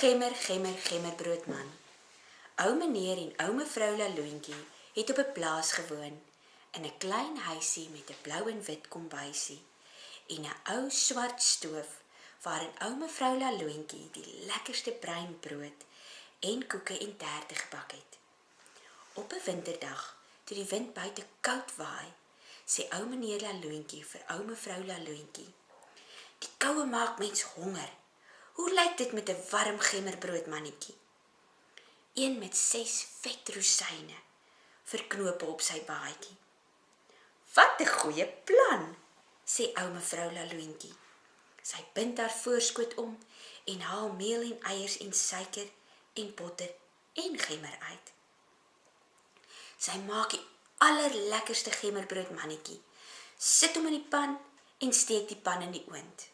Gemmerbroodman. Ou meneer en ou mevrou Laloontjie het op 'n plaas gewoon, in 'n klein huisie met 'n blou en wit kombuisie en 'n ou swart stoof waarin ou mevrou Laloontjie die lekkerste bruin brood en koeke en terte gebak het. Op 'n winterdag, toe die wind buite koud waai, sê ou meneer Laloontjie vir ou mevrou Laloontjie: "Die koue maak mens honger. Hoe lyk dit met 'n warm gemmerbroodmannetjie? Een met 6 vet rosyne, verknope op sy baadjie." "Wat 'n goeie plan," sê ou mevrou Laloontjie. Sy bind haar voorskoot om en haal meel en eiers en suiker en botter en gemmer uit. Sy maak die allerlekkerste gemmerbroodmannetjie, sit hom in die pan en steek die pan in die oond.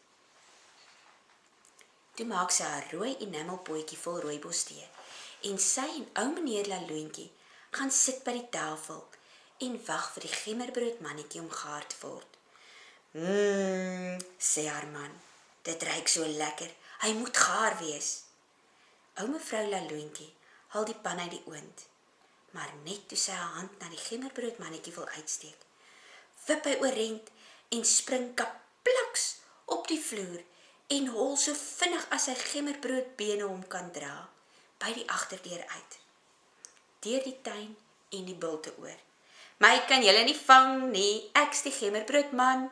Toe maak sy haar rooi enamelpotjie vol rooibostee en sy en ou meneer Laloontjie gaan sit by die tafel en wag vir die gemmerbroodmannetjie om gaar te word. Sê haar man, "Dit ruik so lekker, hy moet gaar wees." Ou mevrou Laloontjie haal die pan uit die oond, maar net toe sy haar hand na die gemmerbroodmannetjie wil uitsteek, wip hy oorent en spring kaplaks op die vloer en hol so vinnig as sy gemmerbroodbene hom kan dra, by die agterdeur uit, deur die tuin en die bulte oor. "My kan julle nie vang nie, ek's die gemmerbroodman,"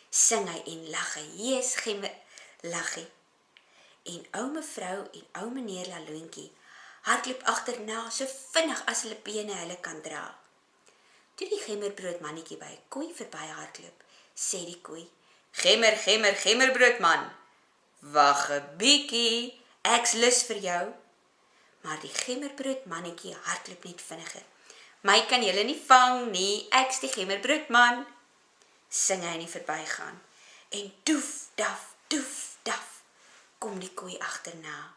sing hy en lag hy, "Yes, laggie." En ou mevrou en ou meneer Laloontjie hardloop agterna so vinnig as hulle bene hulle kan dra. Toe die gemmerbroodmannetjie by 'n koei verby hardloop, sê die koei: Gemmerbroodman, wag 'n bietjie, ek's lus vir jou." Maar die gemmerbroodmannetjie hardloop net vinniger. "My kan julle nie vang nie, ek's die gemmerbroodman," sing hy in die verbygaan. En doef, daf, kom die koei agterna.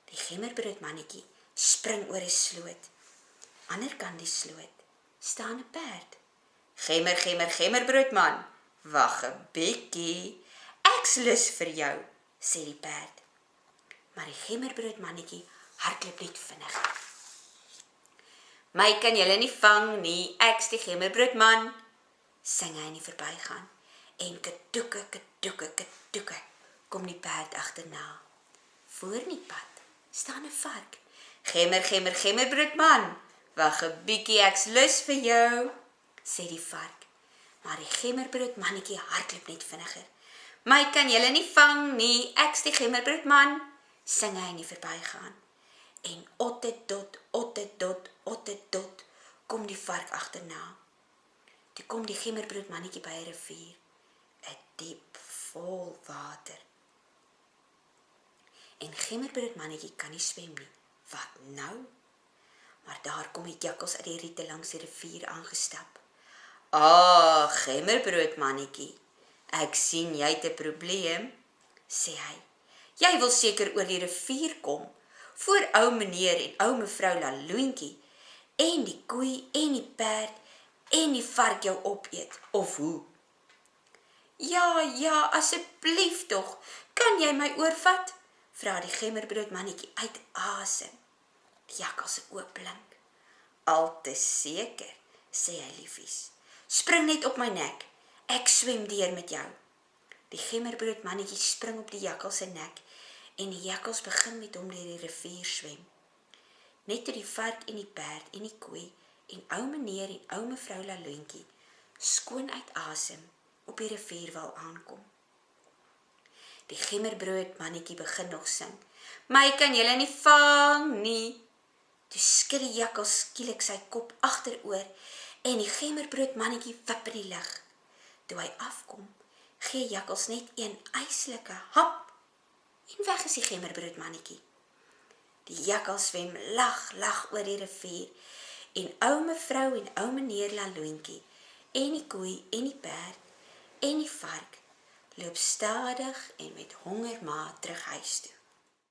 Die gemmerbroodmannetjie spring oor 'n sloot. Ander kant die sloot staan 'n perd. Gemmerbroodman, wag 'n bietjie, ek's lus vir jou," sê die perd. Maar die gemmerbroodmannetjie hardloop net vinniger. "My kan julle nie vang nie, ek's die gemmerbroodman," sing hy in die verbygaan. En katoeke, kom die perd agterna. Voor in die pad staan 'n vark. Gemmerbroodman, wag 'n bietjie, ek's lus vir jou," sê die vark. Maar die gemmerbroodmannetjie hardloop net vinniger. "My kan julle nie vang nie, ek's die gemmerbroodman," sing hy in die verbygaan. En ottedot, kom die vark agterna. Toe kom die gemmerbroodmannetjie by 'n rivier, 'n diep vol water. En gemmerbroodmannetjie kan nie swem nie. Wat nou? Maar daar kom die jakkals uit die riete langs die rivier aangestap. Gemmerbroodmannetjie, ek sien jy het 'n probleem," sê hy. "Jy wil seker oor die rivier kom, voor ou meneer en ou mevrou Laloontjie, en die koei en die perd en die vark jou opeet, of hoe?" Ja, asseblief tog, kan jy my oorvat?" vra die gemmerbroodmannetjie uit asem. Die jakkals se oë blink. "Al te seker," sê hy liefies. "Spring net op my nek, ek swem deur met jou." Die gemmerbroodmannetjie spring op die jakkals se nek en die jakkals begin met hom deur die rivier swem. Net toe die vark en die perd en die koei en ou meneer en ou mevrou Laloontjie skoon uit asem op die rivierwal aankom. Die gemmerbroodmannetjie begin nog sing. "My kan julle nie vang nie." Toe skud die jakkals skielik sy kop agteroor en die gemmerbroodmannetjie wip in die lug. Toe hy afkom, gee jakkals net een yslike hap en weg is die gemmerbroodmannetjie. Die jakkals swem lag oor die rivier en ou mevrou en ou meneer Laloontjie en die koei en die perd en die vark loop stadig en met honger maar terug huis toe.